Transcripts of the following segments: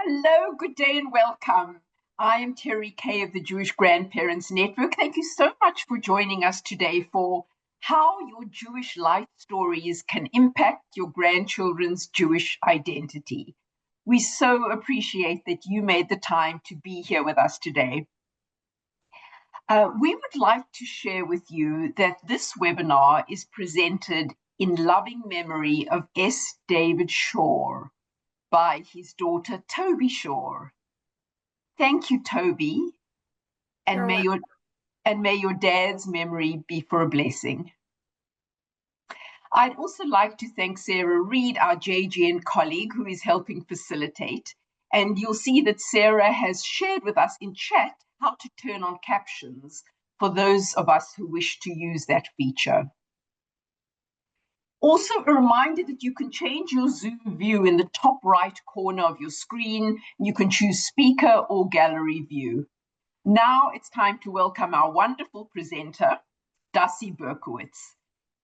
Hello, good day and welcome. I am Terry Kay of the Jewish Grandparents Network. Thank you so much for joining us today for how your Jewish life stories can impact your grandchildren's Jewish identity. We so appreciate that you made the time to be here with us today. We would like to share with you that this webinar is presented in loving memory of S. David Shaw by his daughter, Toby Shaw. Thank you, Toby, and may your dad's memory be for a blessing. I'd also like to thank Sarah Reed, our JGN colleague, who is helping facilitate. And you'll see that Sarah has shared with us in chat how to turn on captions for those of us who wish to use that feature. Also, a reminder that you can change your Zoom view in the top right corner of your screen. You can choose speaker or gallery view. Now it's time to welcome our wonderful presenter, Dasi Berkowitz.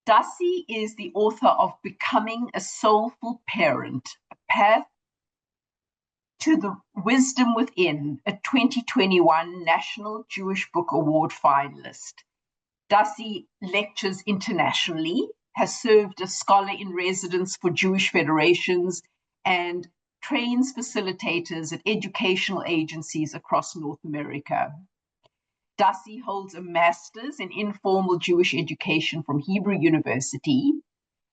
Dasi is the author of Becoming a Soulful Parent, A Path to the Wisdom Within, a 2021 National Jewish Book Award finalist. Dasi lectures internationally, has served as scholar in residence for Jewish federations, and trains facilitators at educational agencies across North America. Dasi holds a master's in informal Jewish education from Hebrew University,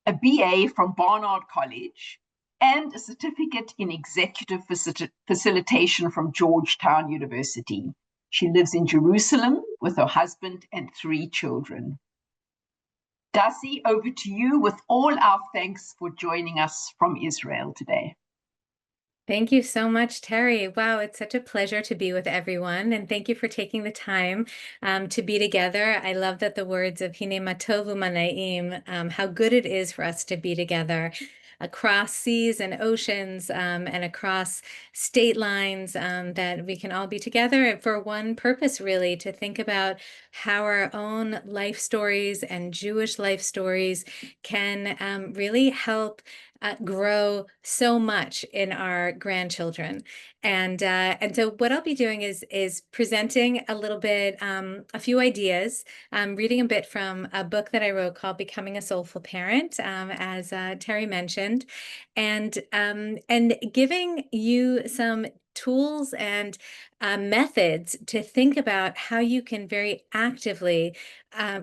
a BA from Barnard College, and a certificate in executive facilitation from Georgetown University. She lives in Jerusalem with her husband and 3 children. Dasi, over to you with all our thanks for joining us from Israel today. Thank you so much, Terry. Wow, it's such a pleasure to be with everyone. And thank you for taking the time to be together. I love that the words of Hine Matov U'Manaim, how good it is for us to be together across seas and oceans and across state lines, that we can all be together for one purpose, really, to think about how our own life stories and Jewish life stories can really help grow so much in our grandchildren. And so what I'll be doing is presenting a little bit, a few ideas, reading a bit from a book that I wrote called Becoming a Soulful Parent, as Terry mentioned, and giving you some tools and methods to think about how you can very actively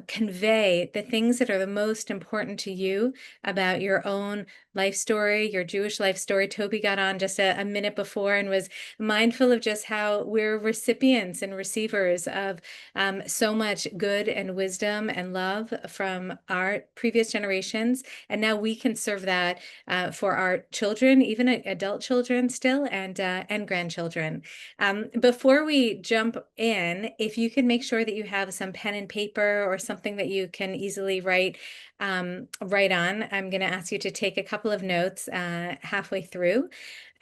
convey the things that are the most important to you about your own life story, your Jewish life story. Toby got on just a minute before and was mindful of just how we're recipients and receivers of so much good and wisdom and love from our previous generations. And now we can serve that for our children, even adult children still, and grandchildren. Before we jump in, if you can make sure that you have some pen and paper or something that you can easily write on, I'm going to ask you to take a couple of notes halfway through.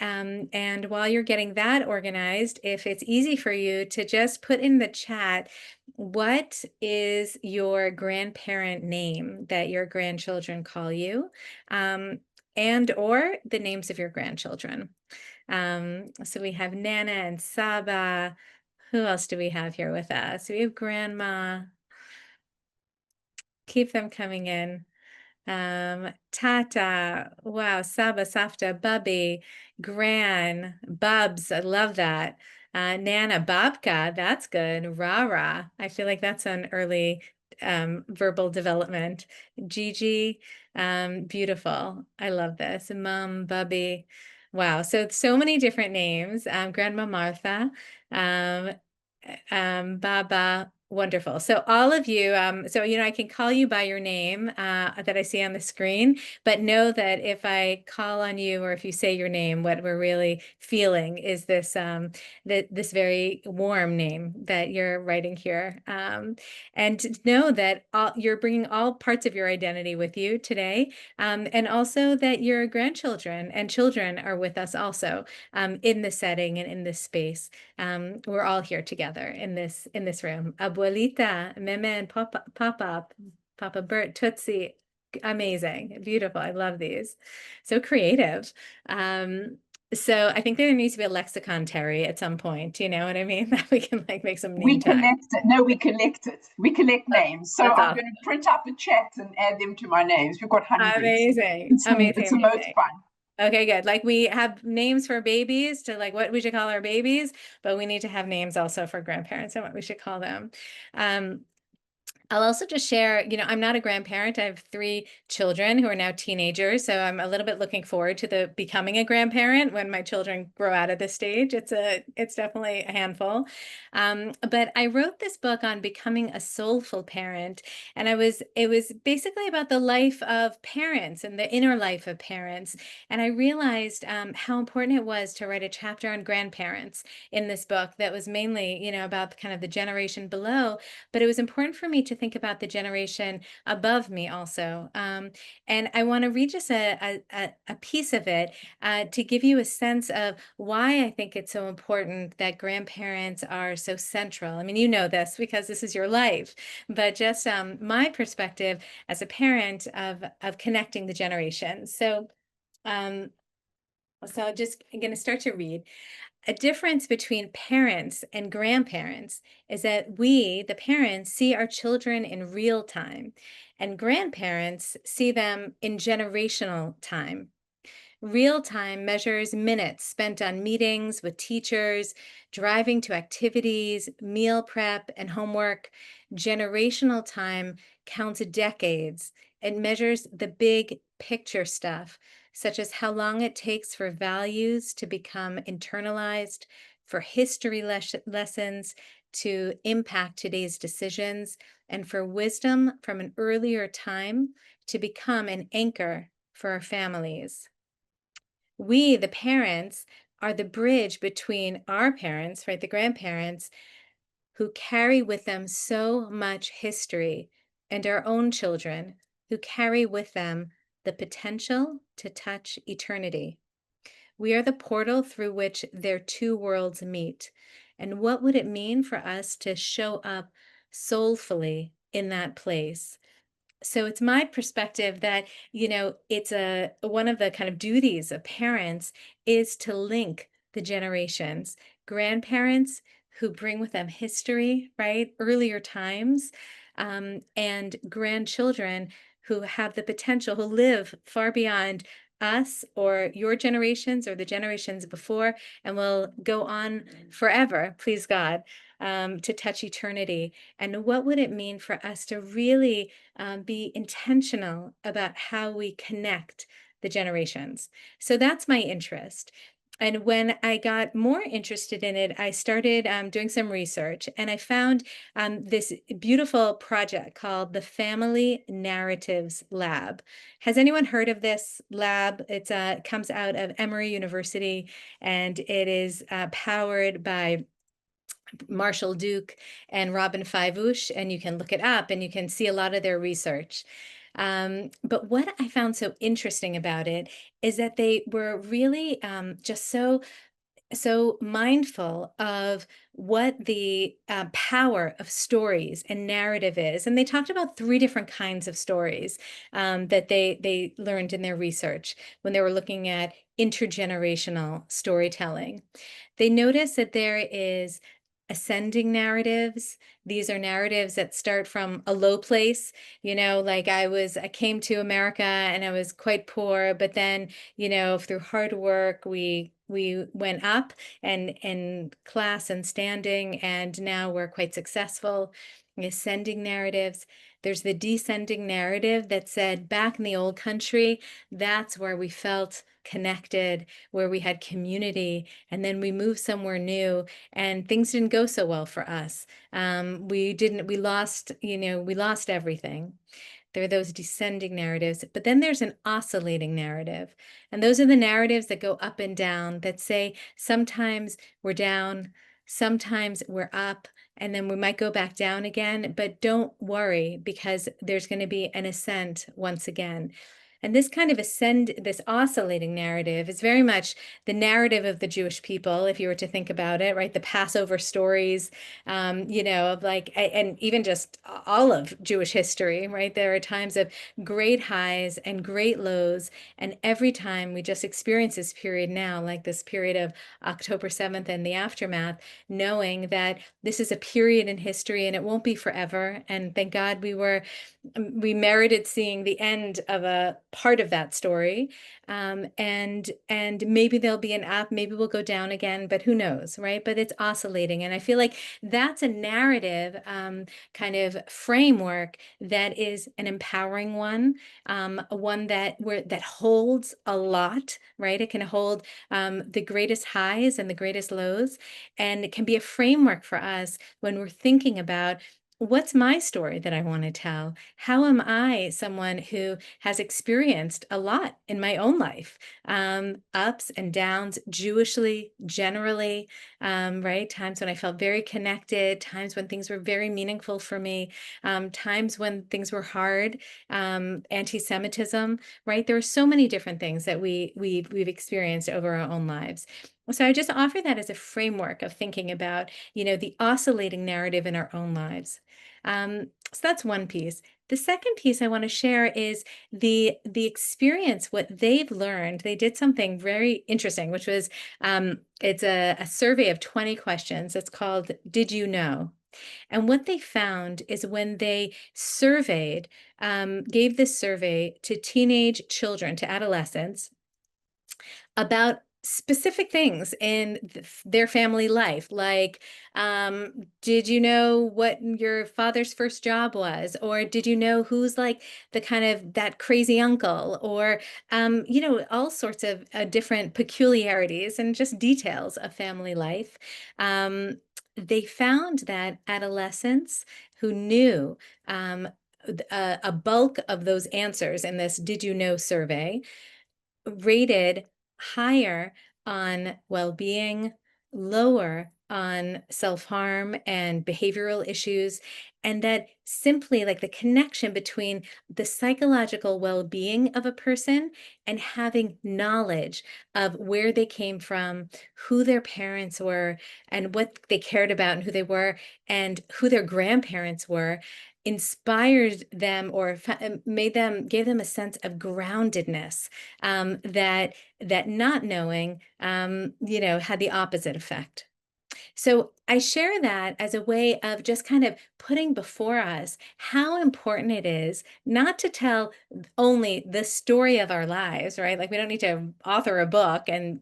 And while you're getting that organized, if it's easy for you to just put in the chat, what is your grandparent name that your grandchildren call you, and or the names of your grandchildren. So we have Nana and Saba. Who else do we have here with us? We have Grandma. Keep them coming in. Tata, wow, Saba, Safta, Bubby, Gran, Bubs, I love that. Nana, Babka, that's good. Rara, I feel like that's an early verbal development. Gigi, beautiful. I love this. Mom, Bubby. Wow, so many different names. Grandma Martha, Baba. Wonderful. So all of you, I can call you by your name that I see on the screen, but know that if I call on you or if you say your name, what we're really feeling is this this very warm name that you're writing here. And to know that you're bringing all parts of your identity with you today, and also that your grandchildren and children are with us also in this setting and in this space. We're all here together in this room. Abuelita, Meme, and Papa Bert, Tootsie, amazing, beautiful. I love these. So creative. So I think there needs to be a lexicon, Terry, at some point. You know what I mean? That we can like make some name We tags. collect it. No, we collect it. We collect names. So That's I'm awesome. going to print up a chat and add them to my names. We've got hundreds. Amazing. It's Amazing. the most Amazing. fun. Okay, good. Like we have names for babies to like what we should call our babies, but we need to have names also for grandparents and what we should call them. Um, I'll also just share, I'm not a grandparent. I have 3 children who are now teenagers, so I'm a little bit looking forward to the becoming a grandparent when my children grow out of this stage. It's definitely a handful. But I wrote this book on becoming a soulful parent, and it was basically about the life of parents and the inner life of parents. And I realized how important it was to write a chapter on grandparents in this book that was mainly, about kind of the generation below, but it was important for me to think about the generation above me also. And I want to read just a piece of it to give you a sense of why I think it's so important that grandparents are so central. I mean, you know this because this is your life, but just my perspective as a parent of connecting the generations. Um, I'm going to start to read. A difference between parents and grandparents is that we, the parents, see our children in real time, and grandparents see them in generational time. Real time measures minutes spent on meetings with teachers, driving to activities, meal prep, and homework. Generational time counts decades. It measures the big picture stuff, such as how long it takes for values to become internalized, for history lessons to impact today's decisions, and for wisdom from an earlier time to become an anchor for our families. We, the parents, are the bridge between our parents, right, the grandparents, who carry with them so much history, and our own children, who carry with them the potential to touch eternity. We are the portal through which their 2 worlds meet. And what would it mean for us to show up soulfully in that place? So it's my perspective that, it's one of the kind of duties of parents is to link the generations. Grandparents who bring with them history, right? Earlier times, and grandchildren who have the potential, who live far beyond us or your generations or the generations before, and will go on forever, please God, to touch eternity. And what would it mean for us to really be intentional about how we connect the generations? So that's my interest. And when I got more interested in it, I started doing some research, and I found this beautiful project called the Family Narratives Lab. Has anyone heard of this lab? It comes out of Emory University, and it is powered by Marshall Duke and Robin Fivouche, and you can look it up and you can see a lot of their research. But what I found so interesting about it is that they were really just so mindful of what the power of stories and narrative is. And they talked about 3 different kinds of stories that they learned in their research when they were looking at intergenerational storytelling. They noticed that there is ascending narratives. These are narratives that start from a low place, like I came to America and I was quite poor, but then, through hard work, we went up and in class and standing, and now we're quite successful. Ascending narratives. There's the descending narrative that said back in the old country, that's where we felt connected, where we had community, and then we moved somewhere new and things didn't go so well for us. We lost everything. There are those descending narratives, but then there's an oscillating narrative. And those are the narratives that go up and down, that say sometimes we're down, sometimes we're up, and then we might go back down again, but don't worry because there's going to be an ascent once again. And this kind of this oscillating narrative is very much the narrative of the Jewish people, if you were to think about it, right? The Passover stories, of like, and even just all of Jewish history, right? There are times of great highs and great lows. And every time we just experience this period now, like this period of October 7th and the aftermath, knowing that this is a period in history and it won't be forever. And thank God we merited seeing the end of a part of that story. And maybe there'll be an up, maybe we'll go down again, but who knows, right? But it's oscillating. And I feel like that's a narrative kind of framework that is an empowering one, one that holds a lot, right? It can hold the greatest highs and the greatest lows, and it can be a framework for us when we're thinking about what's my story that I want to tell? How am I someone who has experienced a lot in my own life, ups and downs, Jewishly, generally, right? Times when I felt very connected, times when things were very meaningful for me, times when things were hard, anti-Semitism, right? There are so many different things that we've experienced over our own lives. So I just offer that as a framework of thinking about, the oscillating narrative in our own lives. So that's one piece. The second piece I want to share is the experience, what they've learned. They did something very interesting, which was it's a survey of 20 questions. It's called Did You Know? And what they found is when they gave this survey to teenage children, to adolescents, about specific things in their family life, like did you know what your father's first job was, or did you know who's like the kind of that crazy uncle, or all sorts of different peculiarities and just details of family life. They found that adolescents who knew a bulk of those answers in this did you know survey rated higher on well-being, lower on self-harm and behavioral issues, and that simply like the connection between the psychological well-being of a person and having knowledge of where they came from, who their parents were, and what they cared about and who they were, and who their grandparents were, inspired them or gave them a sense of groundedness, that not knowing, had the opposite effect. So I share that as a way of just kind of putting before us how important it is not to tell only the story of our lives, right? Like we don't need to author a book and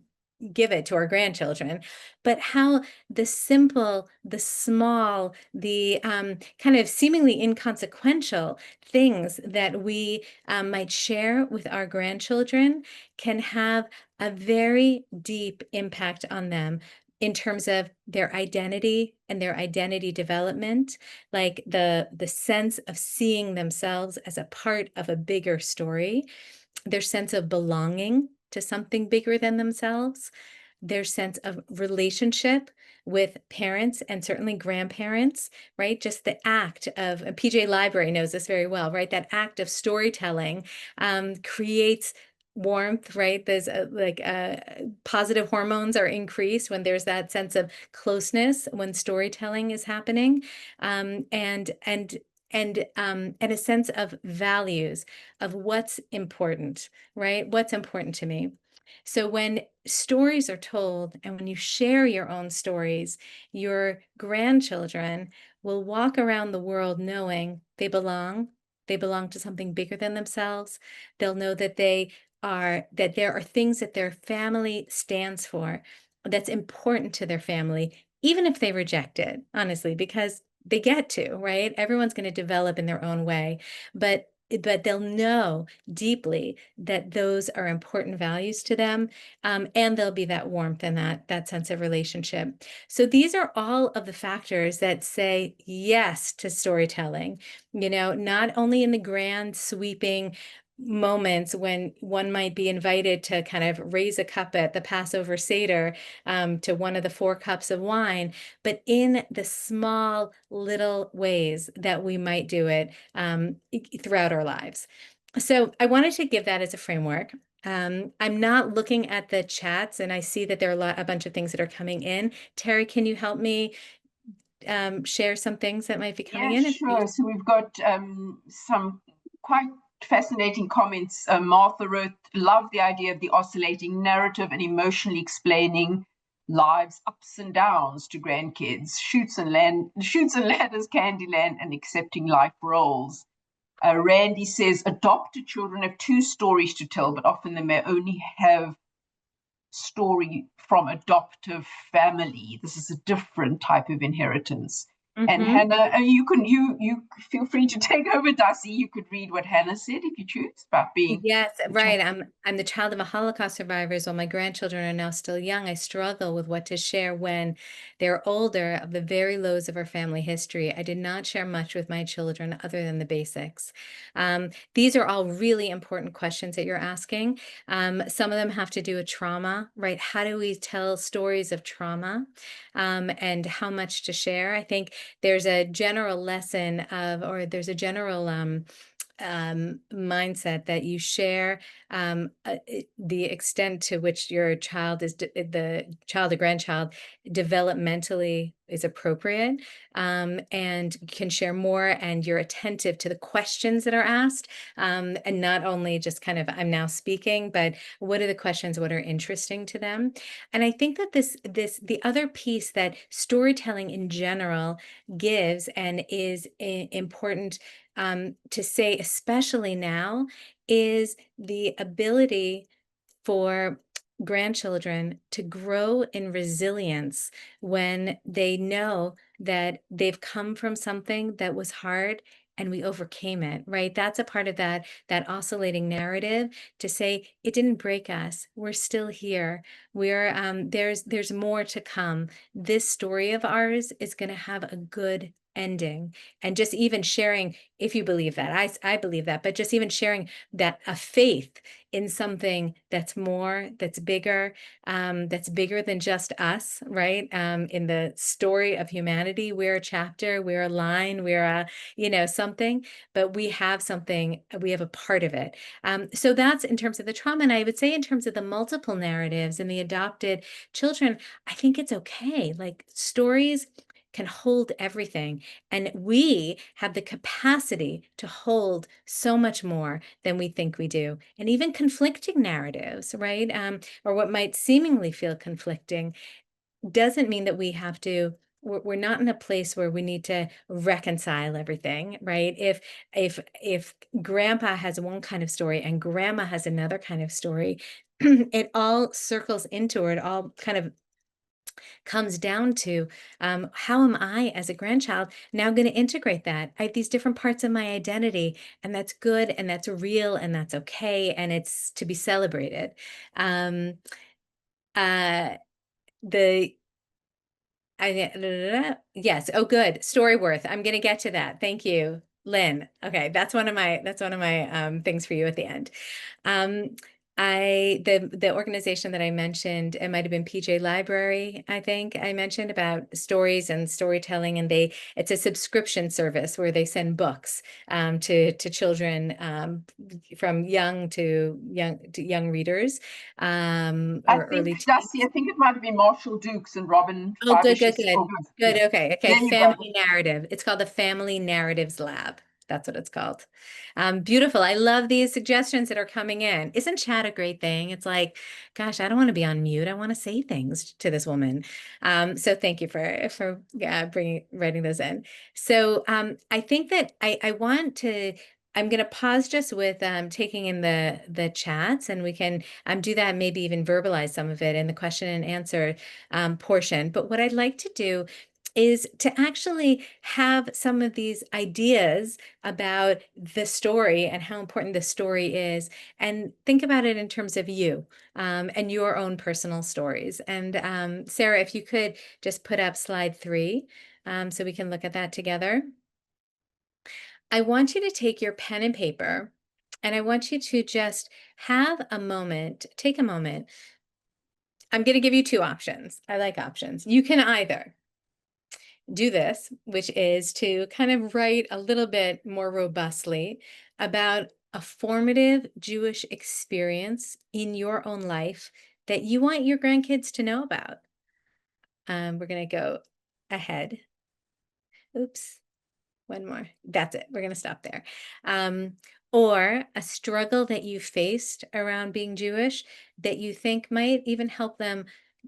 give it to our grandchildren, but how the simple, the small, the kind of seemingly inconsequential things that we might share with our grandchildren can have a very deep impact on them in terms of their identity and their identity development, like the sense of seeing themselves as a part of a bigger story, their sense of belonging to something bigger than themselves, their sense of relationship with parents and certainly grandparents, right? Just the act of, PJ Library knows this very well, right? That act of storytelling creates warmth, right? There's positive hormones are increased when there's that sense of closeness when storytelling is happening, and a sense of values of what's important, right? What's important to me. So when stories are told and when you share your own stories, your grandchildren will walk around the world knowing they belong. They belong to something bigger than themselves. They'll know that that there are things that their family stands for that's important to their family, even if they reject it, honestly, because they get to, right? Everyone's going to develop in their own way, but they'll know deeply that those are important values to them, and there'll be that warmth and that sense of relationship. So these are all of the factors that say yes to storytelling, not only in the grand sweeping moments when one might be invited to kind of raise a cup at the Passover Seder, to one of the 4 cups of wine, but in the small little ways that we might do it throughout our lives. So I wanted to give that as a framework. I'm not looking at the chats, and I see that there are a bunch of things that are coming in. Terry, can you help me share some things that might be coming Yeah, in? sure. So we've got some quite fascinating comments. Martha wrote, love the idea of the oscillating narrative and emotionally explaining lives ups and downs to grandkids, shoots and ladders, Candyland, and accepting life roles. Randy says adopted children have two stories to tell, but often they may only have story from adoptive family. This is a different type of inheritance. And Mm-hmm. Hannah, you feel free to take over, Darcy. You could read what Hannah said if you choose about being Yes, the right. child. I'm the child of a Holocaust survivors. While my grandchildren are now still young, I struggle with what to share when they're older of the very lows of our family history. I did not share much with my children other than the basics. These are all really important questions that you're asking. Some of them have to do with trauma, right? How do we tell stories of trauma, and how much to share? I think there's a general lesson of, or there's a general mindset that you share the extent to which your child is the child or grandchild developmentally is appropriate, and can share more, and you're attentive to the questions that are asked, and not only just kind of I'm now speaking, but what are the questions, what are interesting to them. And I think that the other piece that storytelling in general gives and is important to say, especially now, is the ability for grandchildren to grow in resilience when they know that they've come from something that was hard and we overcame it, right? That's a part of that oscillating narrative, to say it didn't break us. We're still here. We're there's more to come. This story of ours is going to have a good ending. And just even sharing, if you believe that, I believe that, but just even sharing that a faith in something that's more, that's bigger than just us, right? In the story of humanity, we're a chapter, we're a line, we're a, something, but we have something, we have a part of it. So that's in terms of the trauma. And I would say in terms of the multiple narratives and the adopted children, I think it's okay. Like stories can hold everything. And we have the capacity to hold so much more than we think we do. And even conflicting narratives, right? Or what might seemingly feel conflicting doesn't mean that we have to. We're not in a place where we need to reconcile everything, right? If grandpa has one kind of story and grandma has another kind of story, it all circles into, or it all kind of comes down to, how am I as a grandchild now going to integrate that? I have these different parts of my identity, and that's good, and that's real, and that's okay, and it's to be celebrated. Um, uh, the yes. Oh, good. StoryWorth. I'm going to get to that. Thank you, Lynn. Okay, that's one of my things for you at the end. Um, the organization that I mentioned, it might have been PJ Library, I think I mentioned, about stories and storytelling, and it's a subscription service where they send books to children, from young readers, I or think, early Darcy, teens. I think it might have been Marshall Dukes and Robin Oh, good, good, Fibishes. Oh, good. good. Good. Yeah. Okay. There you go. Family narrative. It's called the Family Narratives Lab. That's what it's called. Beautiful. I love these suggestions that are coming in. Isn't chat a great thing? It's like, gosh, I don't want to be on mute. I want to say things to this woman. So thank you for writing those in. So I think that I want to. I'm going to pause just with taking in the chats, and we can do that, maybe even verbalize some of it in the question and answer portion. But what I'd like to do is to actually have some of these ideas about the story and how important the story is, and think about it in terms of you, and your own personal stories. And Sarah, if you could just put up slide 3, so we can look at that together. I want you to take your pen and paper, and I want you to just take a moment. I'm going to give you 2 options. I like options. You can either do this, which is to kind of write a little bit more robustly about a formative Jewish experience in your own life that you want your grandkids to know about. We're going to go ahead. Oops. One more. That's it. We're going to stop there. Or a struggle that you faced around being Jewish that you think might even help them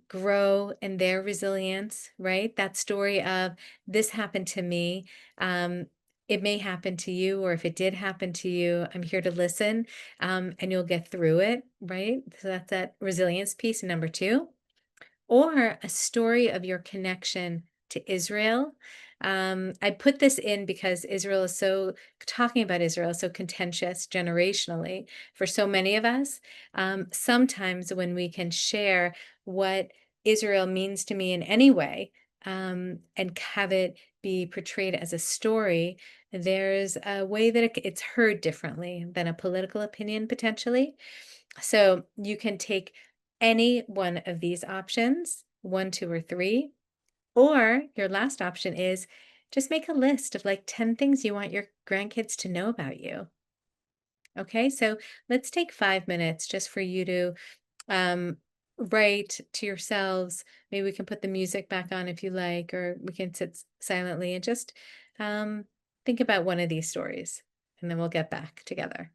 grow in their resilience, right? That story of this happened to me. It may happen to you, or if it did happen to you, I'm here to listen, and you'll get through it, right? So that's that resilience piece, number two. Or a story of your connection to Israel. I put this in because talking about Israel is so contentious generationally for so many of us. Sometimes when we can share what Israel means to me in any way, and have it be portrayed as a story, there's a way that it's heard differently than a political opinion potentially. So you can take any one of these options, one, two, or three, or your last option is just make a list of like 10 things you want your grandkids to know about you. Okay, so let's take 5 minutes just for you to um, write to yourselves. Maybe we can put the music back on if you like, or we can sit silently and just um, think about one of these stories, and then we'll get back together.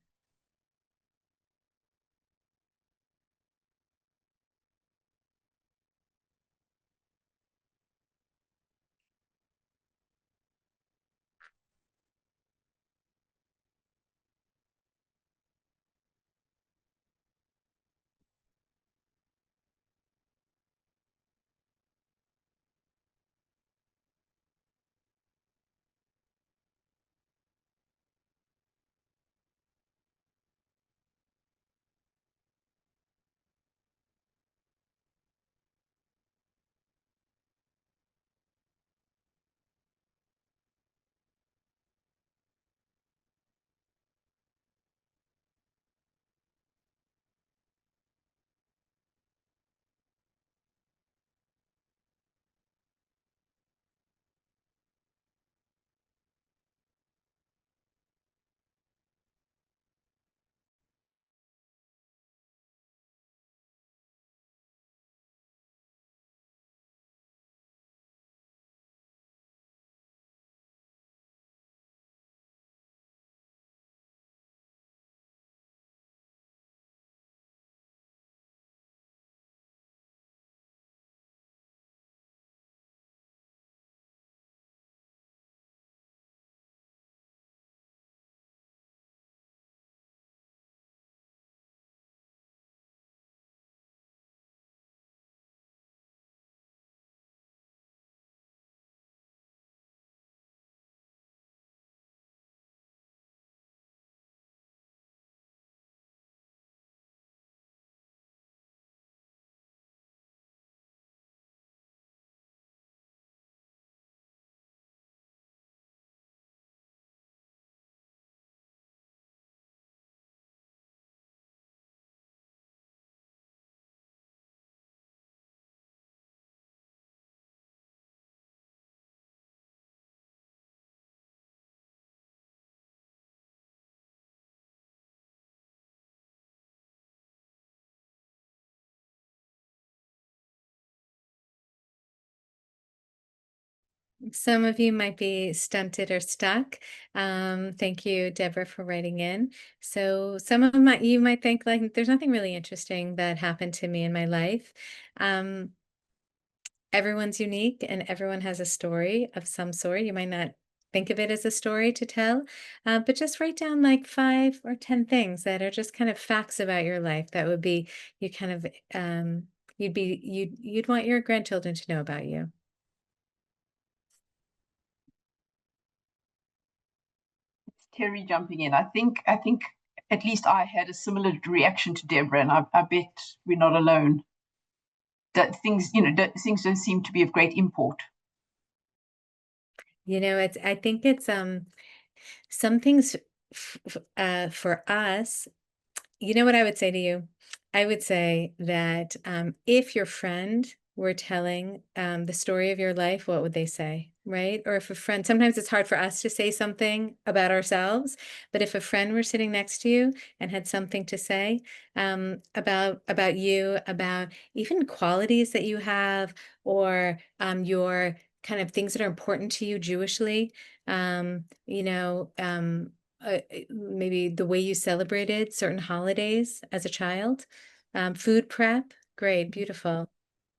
Some of you might be stunted or stuck. Thank you, Deborah, for writing in. So some of you might think like there's nothing really interesting that happened to me in my life. Um, Everyone's unique and everyone has a story of some sort. You might not think of it as a story to tell, but just write down like 5 or 10 things that are just kind of facts about your life that would be you kind of you'd want your grandchildren to know about you. Terry jumping in. I think at least I had a similar reaction to Deborah, and I bet we're not alone. That things don't seem to be of great import. I think it's some things for us. You know what I would say to you? I would say that if your friend were telling the story of your life, what would they say? right? Or if a friend, sometimes it's hard for us to say something about ourselves, but if a friend were sitting next to you and had something to say about you, about even qualities that you have, or your kind of things that are important to you Jewishly, you know, maybe the way you celebrated certain holidays as a child, food prep, great, beautiful.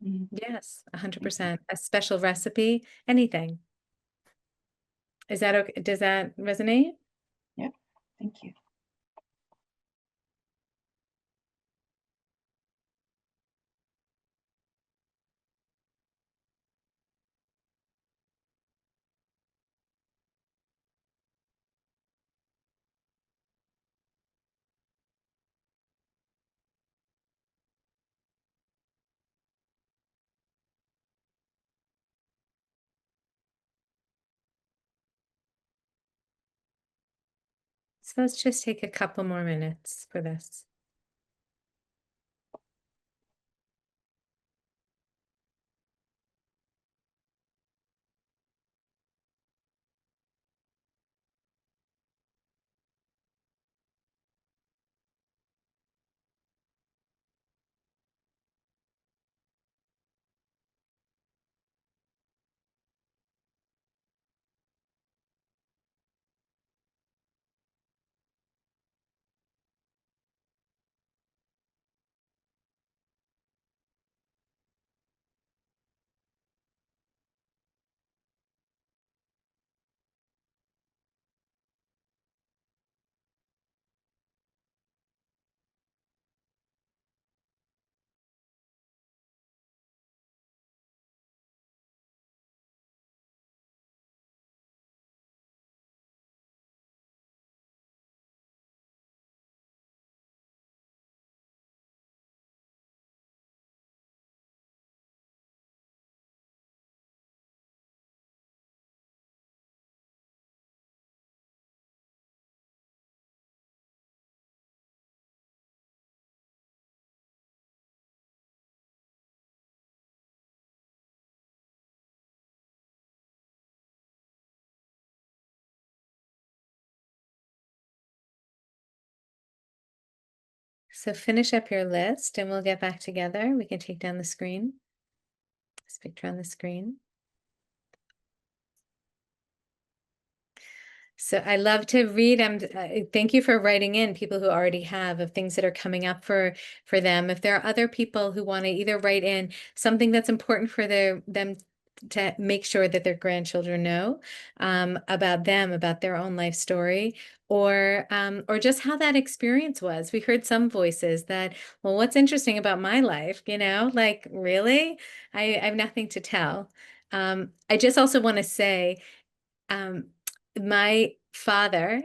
Mm. Yes, Thank you. 100%. A special recipe, anything. Is that okay? Does that resonate? Yep. Thank you. So let's just take a couple more minutes for this. So finish up your list and we'll get back together. We can take down the screen, this picture on the screen. So I love to read. Thank you for writing in people who already have of things that are coming up for them. If there are other people who want to either write in something that's important for them to make sure that their grandchildren know about them, about their own life story, or just how that experience was. We heard some voices that, well, what's interesting about my life? You know, like really, I have nothing to tell. I just also want to say. Um, my father,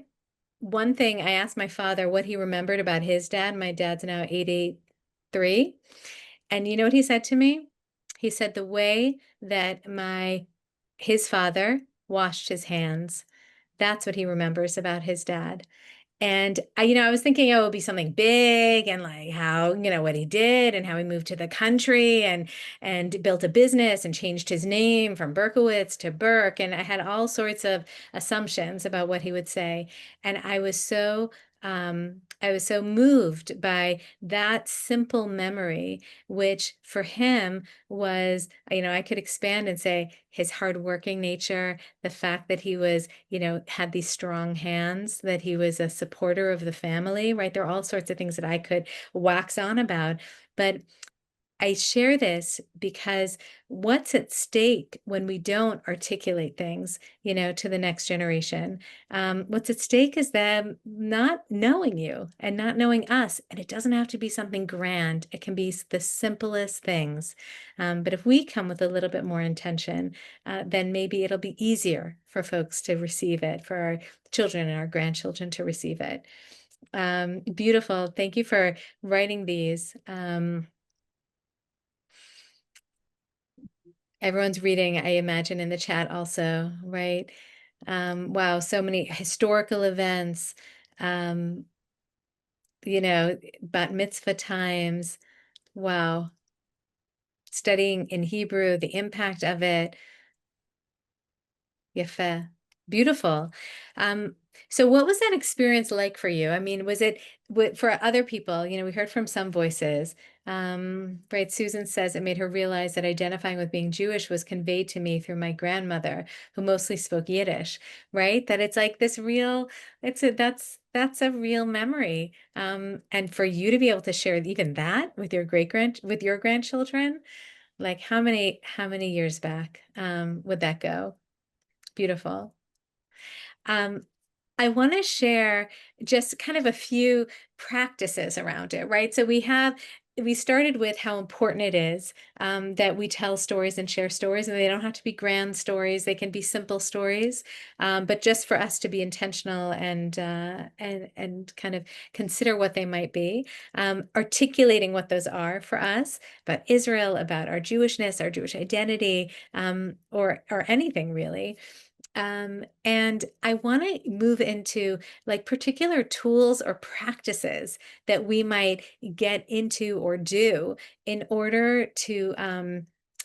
one thing I asked my father what he remembered about his dad. My dad's now 83. And you know what he said to me? He said the way that his father washed his hands. That's what he remembers about his dad. And I was thinking, oh, it would be something big and like how, what he did and how he moved to the country and built a business and changed his name from Berkowitz to Burke. And I had all sorts of assumptions about what he would say. And I was so moved by that simple memory, which for him was, I could expand and say his hardworking nature, the fact that he was, had these strong hands, that he was a supporter of the family, right? There are all sorts of things that I could wax on about. But I share this because what's at stake when we don't articulate things, to the next generation? What's at stake is them not knowing you and not knowing us. And it doesn't have to be something grand. It can be the simplest things. But if we come with a little bit more intention, then maybe it'll be easier for folks to receive it, for our children and our grandchildren to receive it. Beautiful. Thank you for writing these. Everyone's reading, I imagine, in the chat also, right? Wow, so many historical events, um, bat mitzvah times. Wow. Studying in Hebrew, the impact of it. Yafe. Beautiful. Um, so what was that experience like for you? I mean, was it for other people? We heard from some voices. Right, Susan says it made her realize that identifying with being Jewish was conveyed to me through my grandmother, who mostly spoke Yiddish, right? That it's like this real, that's a real memory. And for you to be able to share even that with with your grandchildren, like how many years back would that go? Beautiful. Um, I want to share just kind of a few practices around it, right? So we started with how important it is that we tell stories and share stories, and they don't have to be grand stories; they can be simple stories. But just for us to be intentional and kind of consider what they might be, articulating what those are for us about Israel, about our Jewishness, our Jewish identity, or anything really. And I want to move into like particular tools or practices that we might get into or do in order to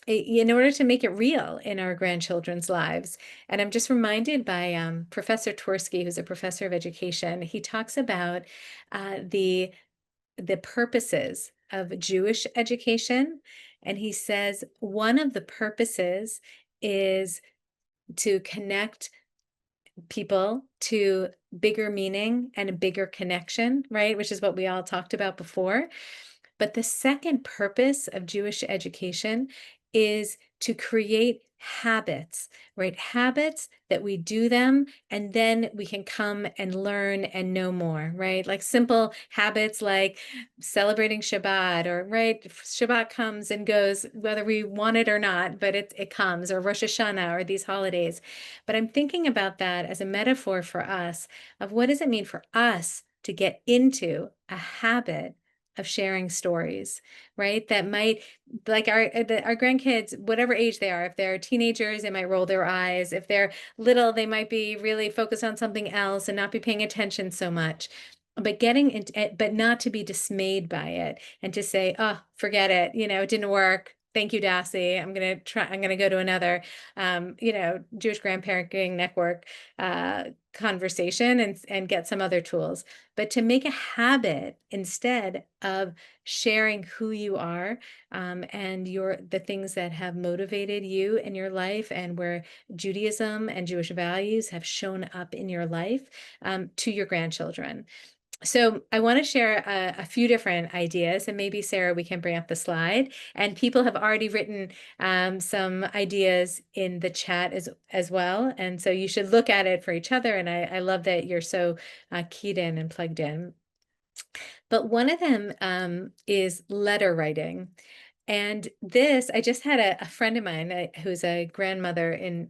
make it real in our grandchildren's lives. And I'm just reminded by Professor Tversky, who's a professor of education. He talks about the purposes of Jewish education, and he says one of the purposes is to connect people to bigger meaning and a bigger connection, right? Which is what we all talked about before. But the second purpose of Jewish education is to create habits, right? Habits that we do them and then we can come and learn and know more, right? Like simple habits like celebrating Shabbat, or right, Shabbat comes and goes whether we want it or not, but it comes, or Rosh Hashanah, or these holidays. But I'm thinking about that as a metaphor for us of what does it mean for us to get into a habit of sharing stories, right? That might, like our grandkids, whatever age they are, if they're teenagers, they might roll their eyes. If they're little, they might be really focused on something else and not be paying attention so much. But but not to be dismayed by it and to say, oh, forget it, it didn't work. Thank you, Darcy. I'm gonna go to another, Jewish grandparenting network conversation and get some other tools. But to make a habit instead of sharing who you are, and the things that have motivated you in your life, and where Judaism and Jewish values have shown up in your life, to your grandchildren. So I want to share a few different ideas, and maybe Sarah, we can bring up the slide. And people have already written some ideas in the chat as well. And so you should look at it for each other. And I love that you're so keyed in and plugged in. But one of them is letter writing. And this, I just had a friend of mine who's a grandmother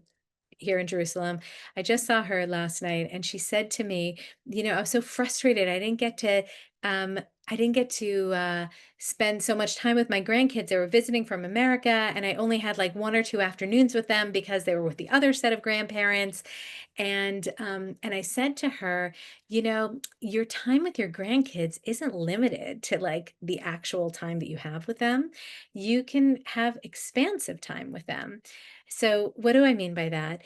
here in Jerusalem. I just saw her last night, and she said to me, I was so frustrated. I didn't get to spend so much time with my grandkids. They were visiting from America, and I only had like 1 or 2 afternoons with them because they were with the other set of grandparents. And I said to her, your time with your grandkids isn't limited to like the actual time that you have with them. You can have expansive time with them. So what do I mean by that?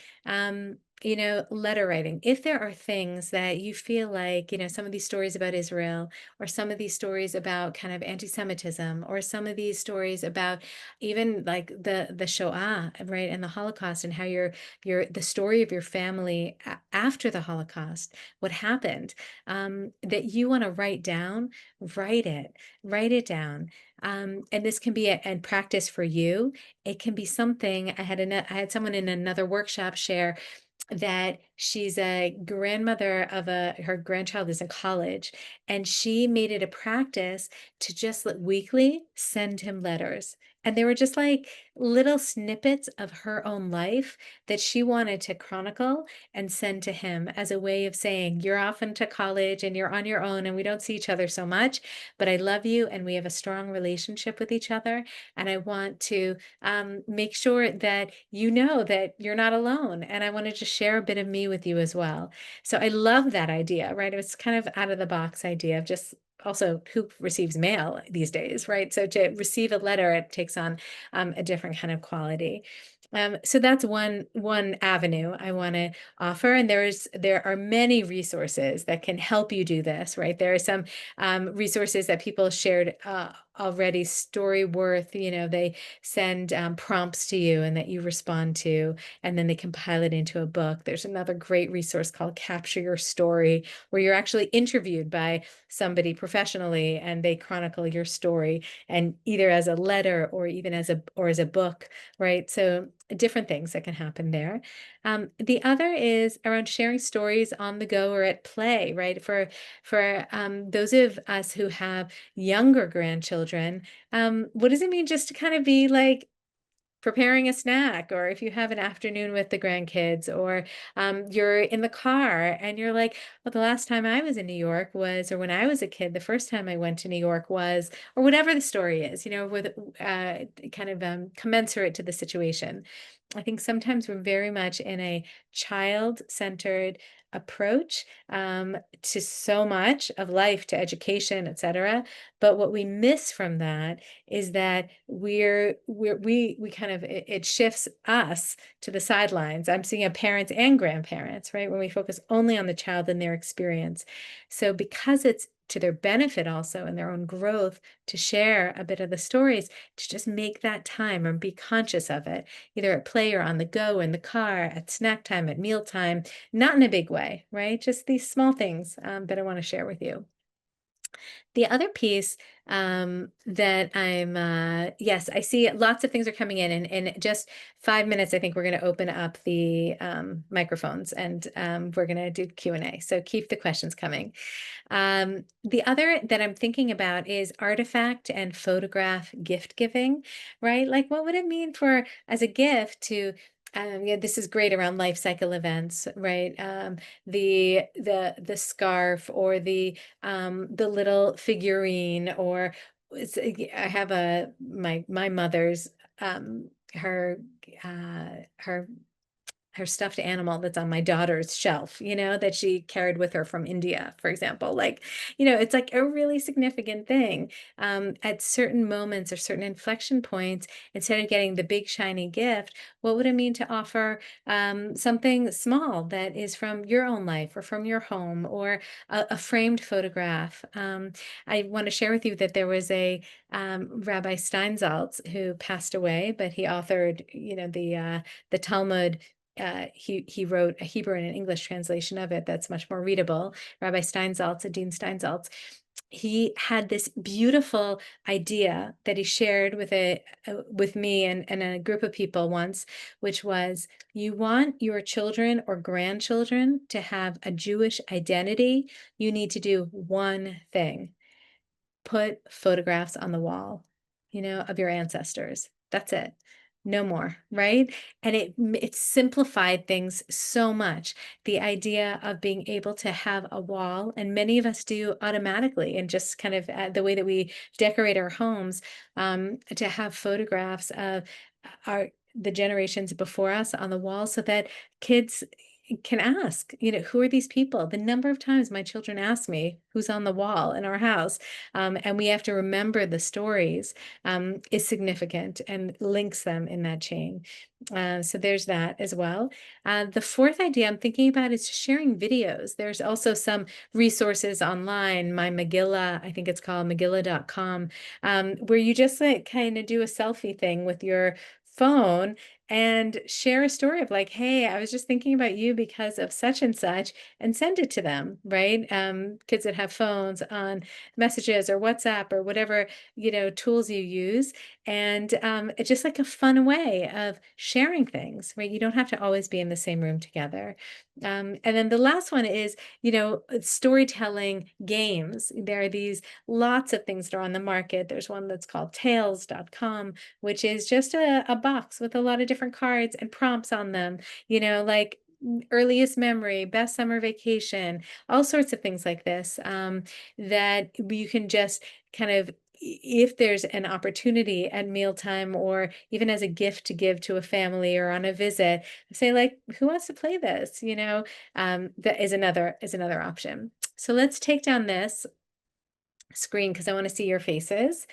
Letter writing. If there are things that you feel like, some of these stories about Israel, or some of these stories about kind of anti-Semitism, or some of these stories about even like the Shoah, right, and the Holocaust, and how the story of your family after the Holocaust, what happened, that you want to write down, write it down. And this can be a practice for you. It can be something. I had someone in another workshop share that she's a grandmother of her grandchild is in college, and she made it a practice to just weekly send him letters. And they were just like little snippets of her own life that she wanted to chronicle and send to him as a way of saying, you're off into college and you're on your own and we don't see each other so much, but I love you and we have a strong relationship with each other. And I want to make sure that you know that you're not alone. And I wanted to share a bit of me with you as well. So I love that idea, right? It was kind of out of the box idea of just also who receives mail these days, right? So to receive a letter, it takes on a different kind of quality. So that's one avenue I want to offer, and there are many resources that can help you do this, right? There are some resources that people shared already. Storyworth, they send prompts to you and that you respond to, and then they compile it into a book. There's another great resource called Capture Your Story, where you're actually interviewed by somebody professionally, and they chronicle your story, and either as a letter or even as a book, right? So different things that can happen there. The other is around sharing stories on the go or at play, right? For those of us who have younger grandchildren, what does it mean just to kind of be like preparing a snack, or if you have an afternoon with the grandkids, or you're in the car and you're like, well, the last time I was in New York was, or when I was a kid, the first time I went to New York was, or whatever the story is, with kind of commensurate to the situation. I think sometimes we're very much in a child-centered approach to so much of life, to education, etc. But what we miss from that is that we kind of, it shifts us to the sidelines. I'm seeing parents and grandparents, right? When we focus only on the child and their experience. So because it's to their benefit also in their own growth to share a bit of the stories, to just make that time and be conscious of it, either at play or on the go, in the car, at snack time, at mealtime, not in a big way, right? Just these small things that I want to share with you. The other piece that yes, I see lots of things are coming in just 5 minutes. I think we're going to open up the microphones, and we're going to do Q&A. So keep the questions coming. The other that I'm thinking about is artifact and photograph gift giving, right? Like, what would it mean for, as a gift, to yeah, this is great around life cycle events, right? The scarf, or the little figurine, or I have my mother's her her her stuffed animal that's on my daughter's shelf, that she carried with her from India, for example. Like, it's like a really significant thing. At certain moments or certain inflection points, instead of getting the big shiny gift, what would it mean to offer something small that is from your own life or from your home, or a framed photograph? I want to share with you that there was a Rabbi Steinsaltz who passed away, but he authored, the Talmud. He wrote a Hebrew and an English translation of it that's much more readable. Rabbi Steinsaltz, Dean Steinsaltz, he had this beautiful idea that he shared with me and a group of people once, which was, you want your children or grandchildren to have a Jewish identity, you need to do one thing: put photographs on the wall, of your ancestors. That's it. No more, right? And it simplified things so much. The idea of being able to have a wall, and many of us do automatically, and just kind of the way that we decorate our homes, to have photographs of the generations before us on the wall, so that kids can ask, who are these people? The number of times my children ask me who's on the wall in our house, and we have to remember the stories, is significant and links them in that chain. So there's that as well. The fourth idea I'm thinking about is sharing videos. There's also some resources online, my Megillah, I think it's called Megillah.com, where you just like kind of do a selfie thing with your phone and share a story of like, hey, I was just thinking about you because of such and such, and send it to them, right? Kids that have phones, on messages or WhatsApp or whatever, tools you use. And it's just like a fun way of sharing things, right? You don't have to always be in the same room together. And then the last one is, storytelling games. There are these lots of things that are on the market. There's one that's called Tales.com, which is just a box with a lot of different cards and prompts on them, like earliest memory, best summer vacation, all sorts of things like this, that you can just kind of, if there's an opportunity at mealtime, or even as a gift to give to a family or on a visit, say like, who wants to play this? That is another option. So let's take down this screen because I want to see your faces.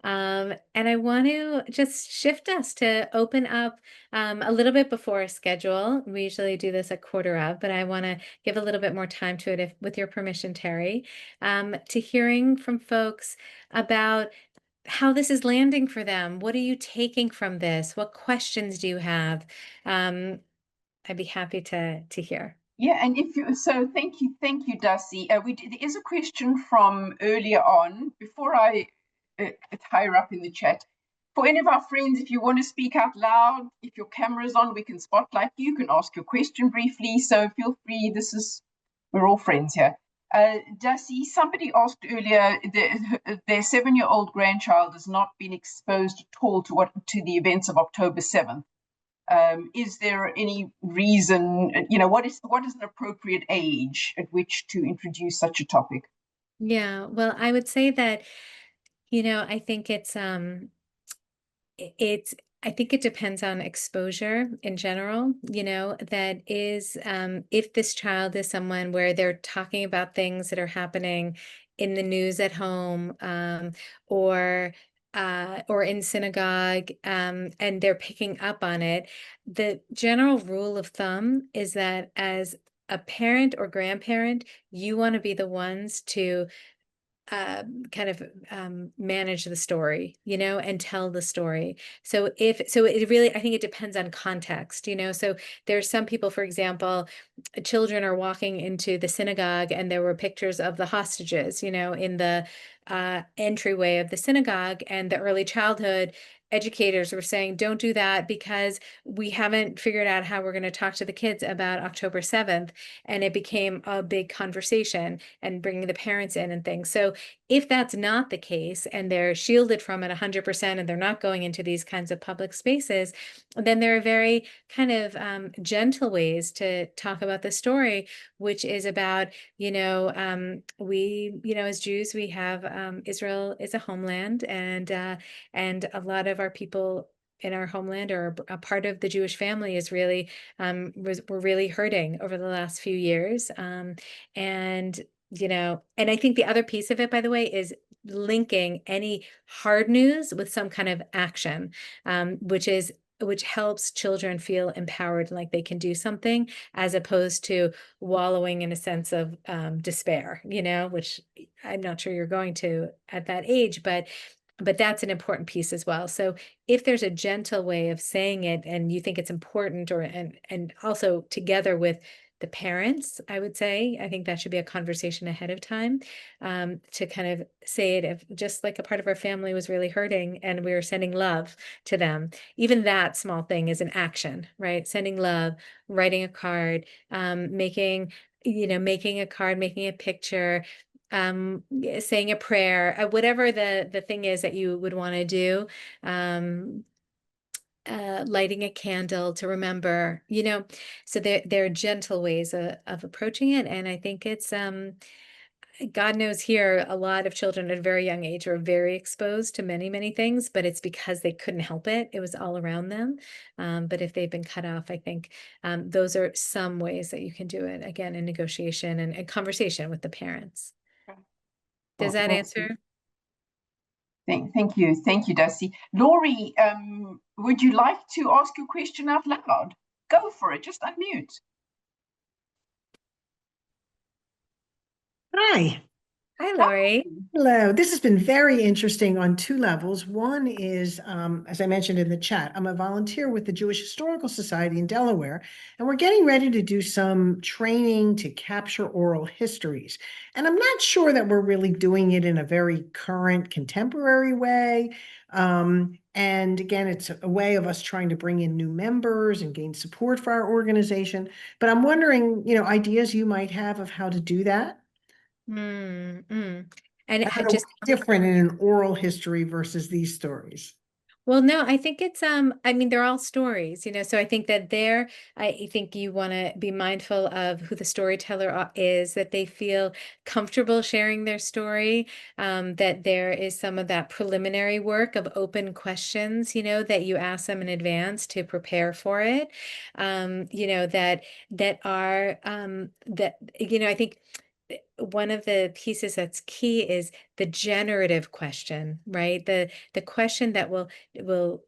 And I want to just shift us to open up a little bit before our schedule. We usually do this at quarter of, but I want to give a little bit more time to it, if, with your permission, Terry, to hearing from folks about how this is landing for them. What are you taking from this? What questions do you have? I'd be happy to hear. Yeah, and if you so, thank you, Darcy. There is a question from earlier on before I tie her up in the chat. For any of our friends, if you want to speak out loud, if your camera is on, we can spotlight you. You can ask your question briefly. So feel free. We're all friends here. Darcy, somebody asked earlier, their 7-year-old grandchild has not been exposed at all to the events of October 7th. Is there any reason, what is an appropriate age at which to introduce such a topic? Yeah, well, I would say that, I think it's I think it depends on exposure in general, that is, if this child is someone where they're talking about things that are happening in the news at home, or in synagogue, and they're picking up on it. The general rule of thumb is that as a parent or grandparent, you want to be the ones to kind of manage the story, and tell the story. So it really, I think it depends on context, So there's some people, for example, children are walking into the synagogue and there were pictures of the hostages, in the entryway of the synagogue, and the early childhood educators were saying, don't do that because we haven't figured out how we're going to talk to the kids about October 7th. And it became a big conversation, and bringing the parents in and things. So if that's not the case and they're shielded from it 100% and they're not going into these kinds of public spaces, then there are very kind of gentle ways to talk about the story, which is about, we, as Jews, we have Israel is a homeland, and a lot of our people in our homeland, or a part of the Jewish family, is really we're really hurting over the last few years. And and I think the other piece of it, by the way, is linking any hard news with some kind of action, which helps children feel empowered, like they can do something, as opposed to wallowing in a sense of despair, which I'm not sure you're going to at that age, but that's an important piece as well. So if there's a gentle way of saying it and you think it's important, and also together with the parents, I would say, I think that should be a conversation ahead of time, to kind of say it, if just like a part of our family was really hurting and we were sending love to them. Even that small thing is an action, right? Sending love, writing a card, making a card, making a picture, saying a prayer, whatever the thing is that you would want to do, lighting a candle to remember, so there are gentle ways of approaching it. And I think it's, God knows here, a lot of children at a very young age are very exposed to many, many things, but it's because they couldn't help it. It was all around them. But if they've been cut off, I think those are some ways that you can do it, again, in negotiation and conversation with the parents. Does Well, that that's answer? thank you, Darcy. Laurie, would you like to ask your question out loud? Go for it. Just unmute. Hi. Hi, Laurie. Hello. This has been very interesting on two levels. One is, as I mentioned in the chat, I'm a volunteer with the Jewish Historical Society in Delaware, and we're getting ready to do some training to capture oral histories. And I'm not sure that we're really doing it in a very current, contemporary way. And again, it's a way of us trying to bring in new members and gain support for our organization. But I'm wondering, ideas you might have of how to do that. Mm, mm. And I don't know just what's different in an oral history versus these stories. Well, no, I think it's I mean, they're all stories, so I think that I think you want to be mindful of who the storyteller is, that they feel comfortable sharing their story, that there is some of that preliminary work of open questions, that you ask them in advance to prepare for it, that are that I think one of the pieces that's key is the generative question, right? The question that will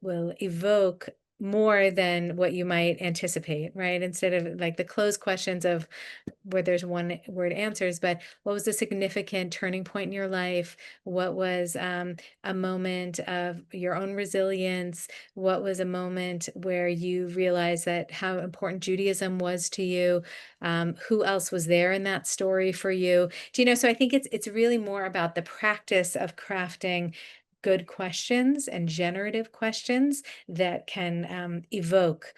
evoke more than what you might anticipate, right? Instead of like the closed questions of where there's one word answers, but what was the significant turning point in your life? What was a moment of your own resilience? What was a moment where you realized that how important Judaism was to you? Who else was there in that story for you? Do you know? So I think it's really more about the practice of crafting good questions and generative questions that can evoke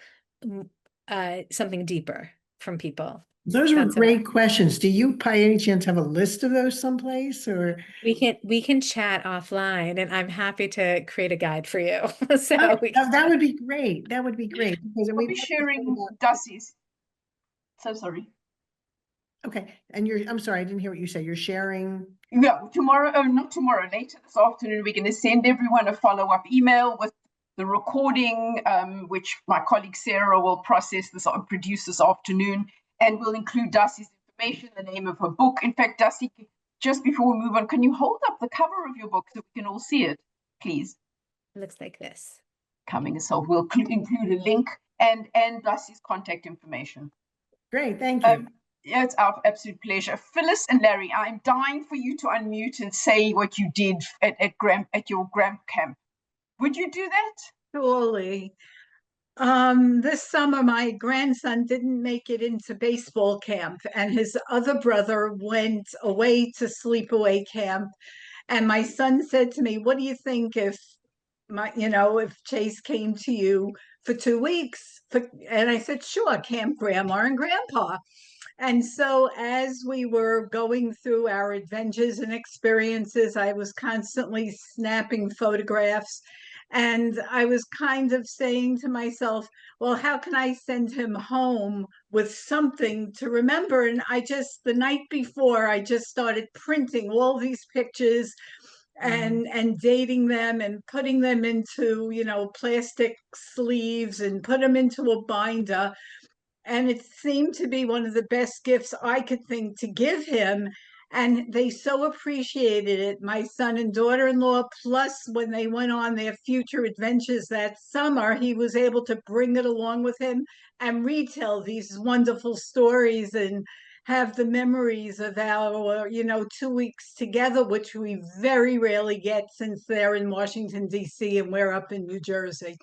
something deeper from people. Those were That's what great questions. Do you by any chance have a list of those someplace or? we can chat offline, and I'm happy to create a guide for you. So we That would be great. That would be great because I'll we be want to think sharing about. Dusty's. So sorry. Okay, and I'm sorry, I didn't hear what you said. You're sharing. Yeah, tomorrow, oh, not tomorrow, later this afternoon, we're going to send everyone a follow-up email with the recording, which my colleague Sarah will produce this afternoon, and we'll include Dusty's information, the name of her book. In fact, Dusty, just before we move on, can you hold up the cover of your book so we can all see it, please? it looks like this. Coming herself. We'll include a link and Dusty's contact information. Great, thank you. Yeah, it's our absolute pleasure. Phyllis and Larry, I'm dying for you to unmute and say what you did at your Gramp camp. Would you do that? Surely. This summer, my grandson didn't make it into baseball camp, and his other brother went away to sleepaway camp. And my son said to me, "What do you think if if Chase came to you for 2 weeks?" And I said, "Sure, Camp Grandma and Grandpa." And so, as we were going through our adventures and experiences, I was constantly snapping photographs. And I was kind of saying to myself, well, how can I send him home with something to remember? And the night before, I just started printing all these pictures and dating them and putting them into, plastic sleeves and put them into a binder, and it seemed to be one of the best gifts I could think to give him. And they so appreciated it, my son and daughter-in-law. Plus, when they went on their future adventures that summer, he was able to bring it along with him and retell these wonderful stories and have the memories of our 2 weeks together, which we very rarely get since they're in Washington, D.C., and we're up in New Jersey.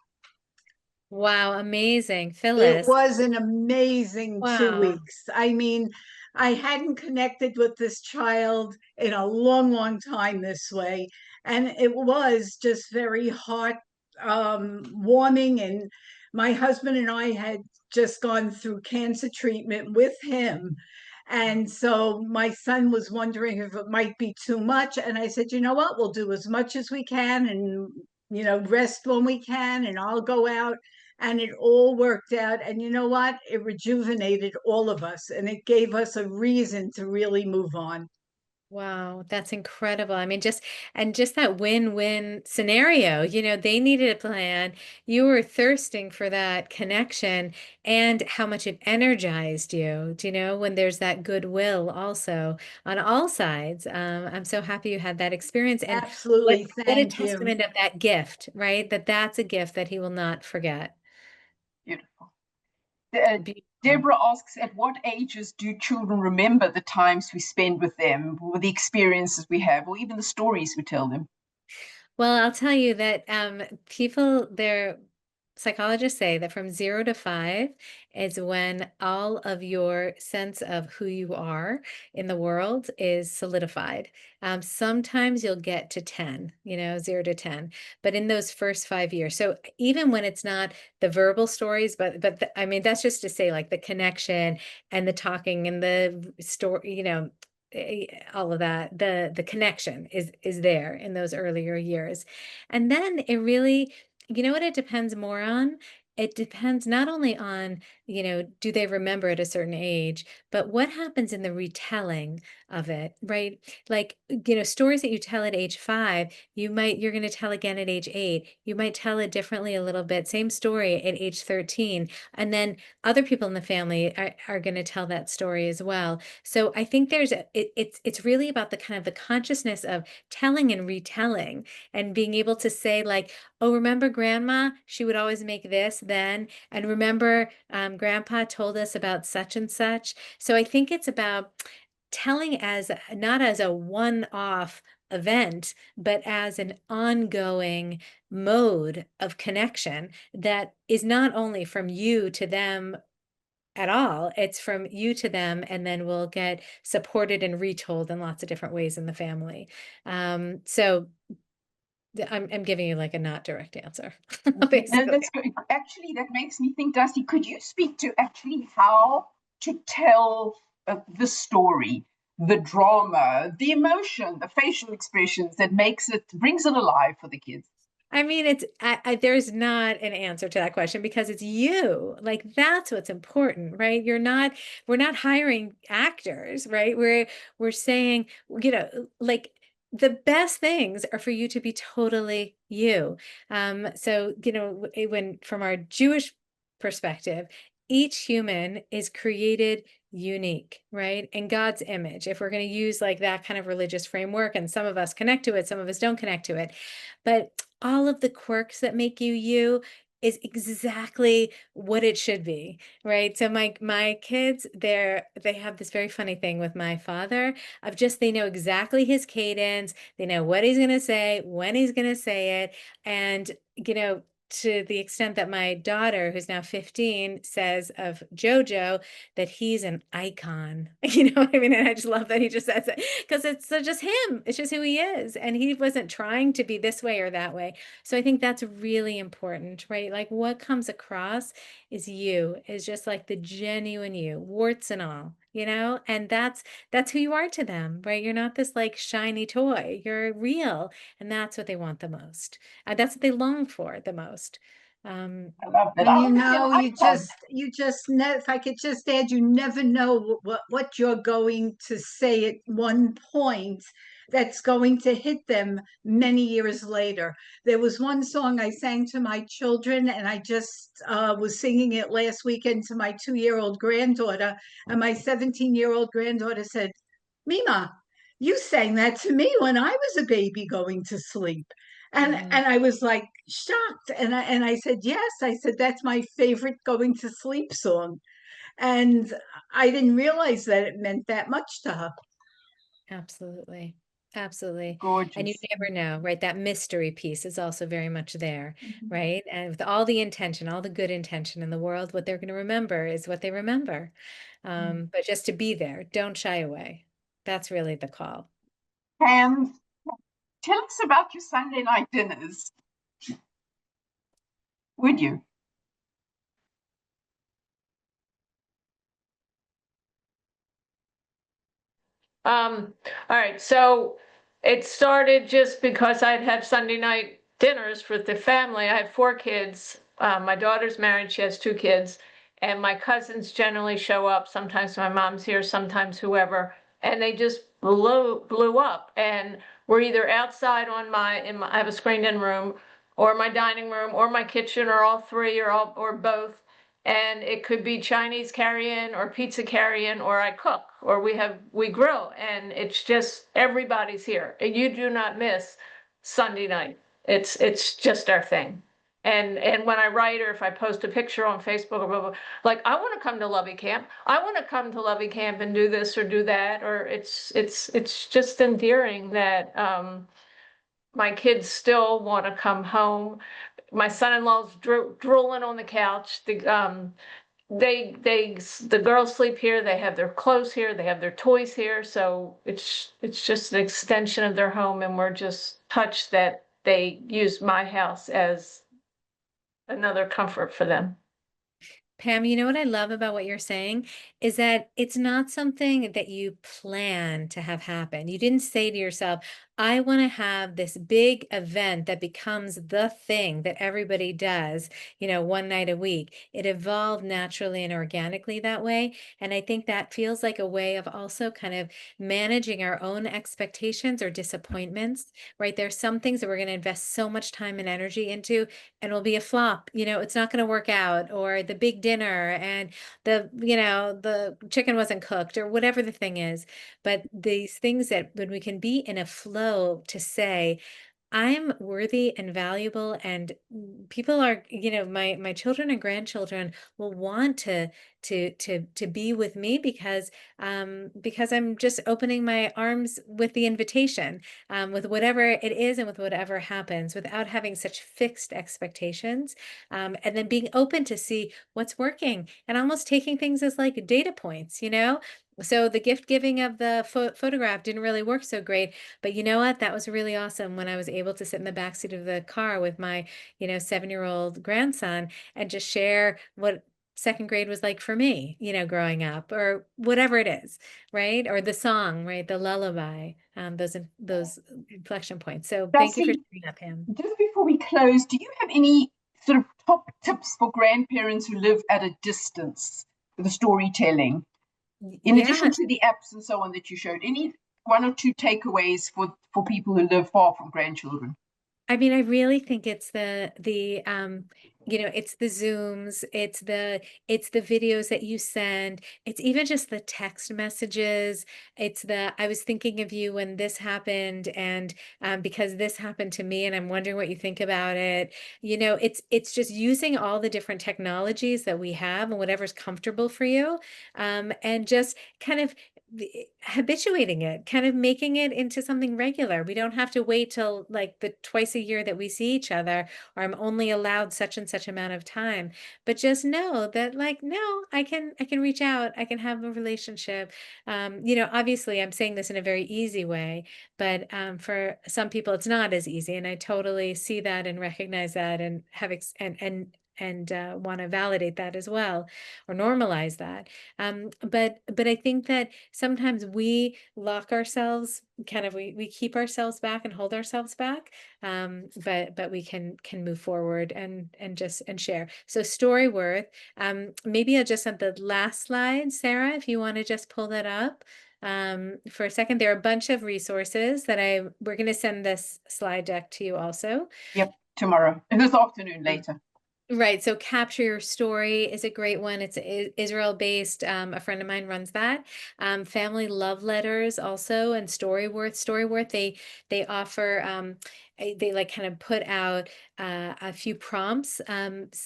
Wow, amazing. It Phyllis. was an amazing two Wow. weeks. I mean, I hadn't connected with this child in a long, long time this way. And it was just very heart warming. And my husband and I had just gone through cancer treatment with him. And so my son was wondering if it might be too much. And I said, you know what? We'll do as much as we can and, rest when we can. And I'll go out, and it all worked out. And you know what? It rejuvenated all of us, and it gave us a reason to really move on. Wow, that's incredible. I mean, just that win-win scenario. They needed a plan. You were thirsting for that connection and how much it energized you. Do you know when there's that goodwill also on all sides? I'm so happy you had that experience. And what Absolutely. what a Thank you. testament of that gift, right? That's a gift that he will not forget. Beautiful. Beautiful. Deborah asks, at what ages do children remember the times we spend with them, or the experiences we have, or even the stories we tell them? Well, I'll tell you that their psychologists say that from 0 to 5 is when all of your sense of who you are in the world is solidified. Sometimes you'll get to 10, 0 to 10, but in those first 5 years. So even when it's not the verbal stories, but I mean, that's just to say like the connection and the talking and the story, all of that, the connection is there in those earlier years. And then it really, what it depends more on? It depends not only on, do they remember at a certain age, but what happens in the retelling of it, right? Like, stories that you tell at age 5, you're going to tell again at age 8. You might tell it differently a little bit, same story at age 13. And then other people in the family are going to tell that story as well. So I think it's really about the kind of the consciousness of telling and retelling, and being able to say, like, oh, remember grandma? She would always make this then. And remember, grandpa told us about such and such. So I think it's about telling as not as a one-off event, but as an ongoing mode of connection that is not only from you to them at all, it's from you to them, and then will get supported and retold in lots of different ways in the family. So I'm giving you like a not direct answer, No, basically. that's good. Actually, that makes me think, Dusty, could you speak to actually how to tell the story, the drama, the emotion, the facial expressions that brings it alive for the kids? I mean, there's not an answer to that question, because it's you. Like, that's what's important, right? We're not hiring actors, right? We're saying, like, the best things are for you to be totally you. So, when from our Jewish perspective, each human is created unique, right? In God's image. If we're going to use like that kind of religious framework, and some of us connect to it, some of us don't connect to it. But all of the quirks that make you you is exactly what it should be, right? So my kids, they have this very funny thing with my father of just, they know exactly his cadence, they know what he's going to say, when he's going to say it. And to the extent that my daughter, who's now 15, says of Jojo that he's an icon. You know what I mean? And I just love that he just says it, because it's just him. It's just who he is. And he wasn't trying to be this way or that way. So I think that's really important, right? Like, what comes across is just like the genuine you, warts and all, and that's who you are to them, right? You're not this like shiny toy. You're real. And that's what they want the most. That's what they long for the most. I love that. And I want to say an icon. if I could just add, you never know what you're going to say at one point that's going to hit them many years later. There was one song I sang to my children, and I just was singing it last weekend to my 2-year-old granddaughter, and my 17-year-old granddaughter said, Mima, you sang that to me when I was a baby going to sleep. And I was like shocked, and I said, yes, I said, that's my favorite going to sleep song. And I didn't realize that it meant that much to her. Absolutely. Absolutely. And you Gorgeous. never know, right? That mystery piece is also very much there, Mhm. right? And with all the intention, all the good intention in the world, what they're going to remember is what they remember. But just to be there, don't shy away. That's really the call. And tell us about your Sunday night dinners, would you? All right, so it started just because I'd have Sunday night dinners with the family. I have 4 kids. My daughter's married, she has 2 kids, and my cousins generally show up. Sometimes my mom's here, sometimes whoever, and they just blew up. And we're either outside I have a screened-in room, or my dining room, or my kitchen, or all three, or both. And it could be Chinese carry-in or pizza carry-in, or I cook, or we grill, and it's just everybody's here. And you do not miss Sunday night. It's just our thing. And when I write, or if I post a picture on Facebook or blah, blah, like, I want to come to Lovey Camp. I want to come to Lovey Camp and do this or do that. Or it's just endearing that my kids still want to come home. My son-in-law's drooling on the couch. The girls sleep here. They have their clothes here. They have their toys here. So it's just an extension of their home, and we're just touched that they use my house as another comfort for them. Pam, you know what I love about what you're saying is that it's not something that you plan to have happen. You didn't say to yourself, I want to have this big event that becomes the thing that everybody does, one night a week. It evolved naturally and organically that way. And I think that feels like a way of also kind of managing our own expectations or disappointments, right? There's some things that we're going to invest so much time and energy into and will be a flop. It's not going to work out, or the big dinner and the chicken wasn't cooked, or whatever the thing is. But these things that when we can be in a flow to say, I'm worthy and valuable, and people are, my children and grandchildren will want to be with me because I'm just opening my arms with the invitation, with whatever it is and with whatever happens, without having such fixed expectations, and then being open to see what's working and almost taking things as like data points. So the gift giving of the photograph didn't really work so great, but you know what? That was really awesome when I was able to sit in the backseat of the car with my, 7-year-old grandson and just share what second grade was like for me, growing up, or whatever it is, right? Or the song, right? The lullaby, those inflection points. So thank you for Darcy, sharing that, Pam. just before we close, do you have any sort of top tips for grandparents who live at a distance for the storytelling? In Yeah. addition to the apps and so on that you showed, any one or two takeaways for people who live far from grandchildren? I mean, I really think it's it's the Zooms, it's the videos that you send, it's even just the text messages. I was thinking of you when this happened, and because this happened to me, and I'm wondering what you think about it. It's just using all the different technologies that we have and whatever's comfortable for you, and just kind of habituating it, kind of making it into something regular. We don't have to wait till like the twice a year that we see each other, or I'm only allowed such and such amount of time. But just know that, like, no, I can reach out, I can have a relationship. Obviously I'm saying this in a very easy way, but for some people it's not as easy. And I totally see that and recognize that, and have and want to validate that as well, or normalize that. But I think that sometimes we lock ourselves, kind of we keep ourselves back and hold ourselves back. But we can move forward and share. So Storyworth, maybe I'll just have the last slide, Sarah, if you want to just pull that up. For a second, there are a bunch of resources that we're going to send this slide deck to you also. Yep, tomorrow, this afternoon, later. Right. So Capture Your Story is a great one. It's Israel-based. A friend of mine runs that. Family Love Letters also, and Storyworth. Storyworth, they offer, they like kind of put out a few prompts.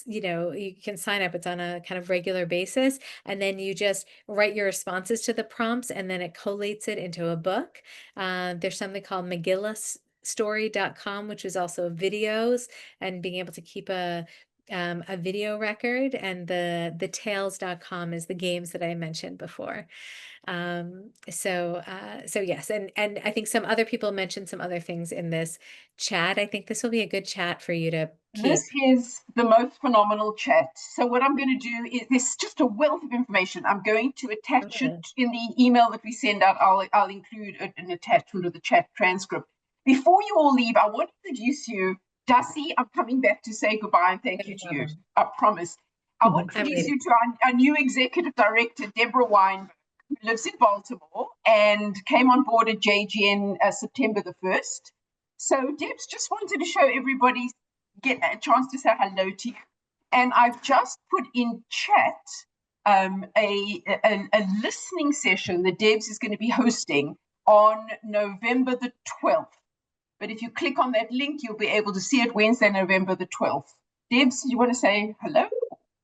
You can sign up. It's on a kind of regular basis, and then you just write your responses to the prompts, and then it collates it into a book. There's something called MegillahStory.com, which is also videos, and being able to keep a video record, and the tales.com is the games that I mentioned before. So yes, and I think some other people mentioned some other things in this chat. I think this will be a good chat for you to keep. This is the most phenomenal chat. So what I'm going to do is, there's just a wealth of information. I'm going to attach it in the email that we send out. I'll include an attachment of the chat transcript. Before you all leave, I want to introduce you. Darcy, I'm coming back to say goodbye and thank you to you. I promise. I want to introduce you to our new executive director, Deborah Weinberg, who lives in Baltimore and came on board at JGN September the 1st. So Debs just wanted to show everybody, get a chance to say hello to you. And I've just put in chat a listening session that Debs is going to be hosting on November the 12th. But if you click on that link, you'll be able to see it Wednesday, November the 12th. Debs, you want to say hello?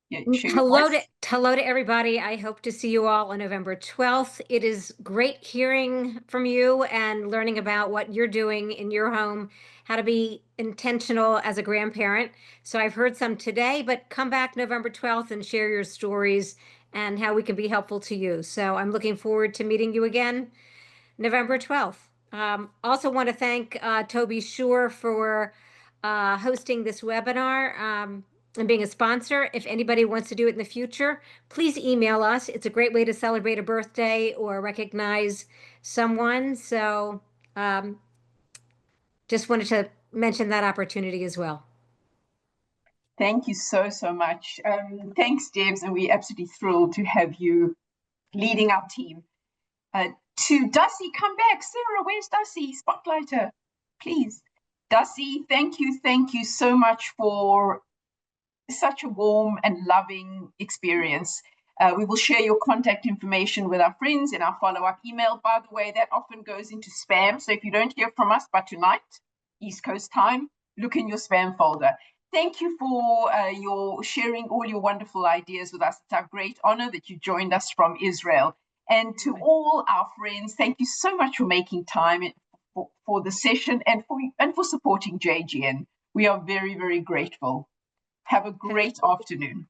Yeah, hello to everybody. I hope to see you all on November 12th. It is great hearing from you and learning about what you're doing in your home, how to be intentional as a grandparent. So I've heard some today, but come back November 12th and share your stories and how we can be helpful to you. So I'm looking forward to meeting you again November 12th. Also want to thank Toby Shore for hosting this webinar and being a sponsor. If anybody wants to do it in the future, please email us. It's a great way to celebrate a birthday or recognize someone. So just wanted to mention that opportunity as well. Thank you so, so much. Thanks, Debs, and we're absolutely thrilled to have you leading our team. To Dussie, come back. Sarah, where's Dussie? Spotlight her, please. Dussie, thank you so much for such a warm and loving experience. We will share your contact information with our friends in our follow-up email. By the way, that often goes into spam. So if you don't hear from us by tonight, East Coast time, look in your spam folder. Thank you for your sharing all your wonderful ideas with us. It's our great honor that you joined us from Israel. And to all our friends, thank you so much for making time for the session and for supporting JGN. We are very, very grateful. Have a great afternoon.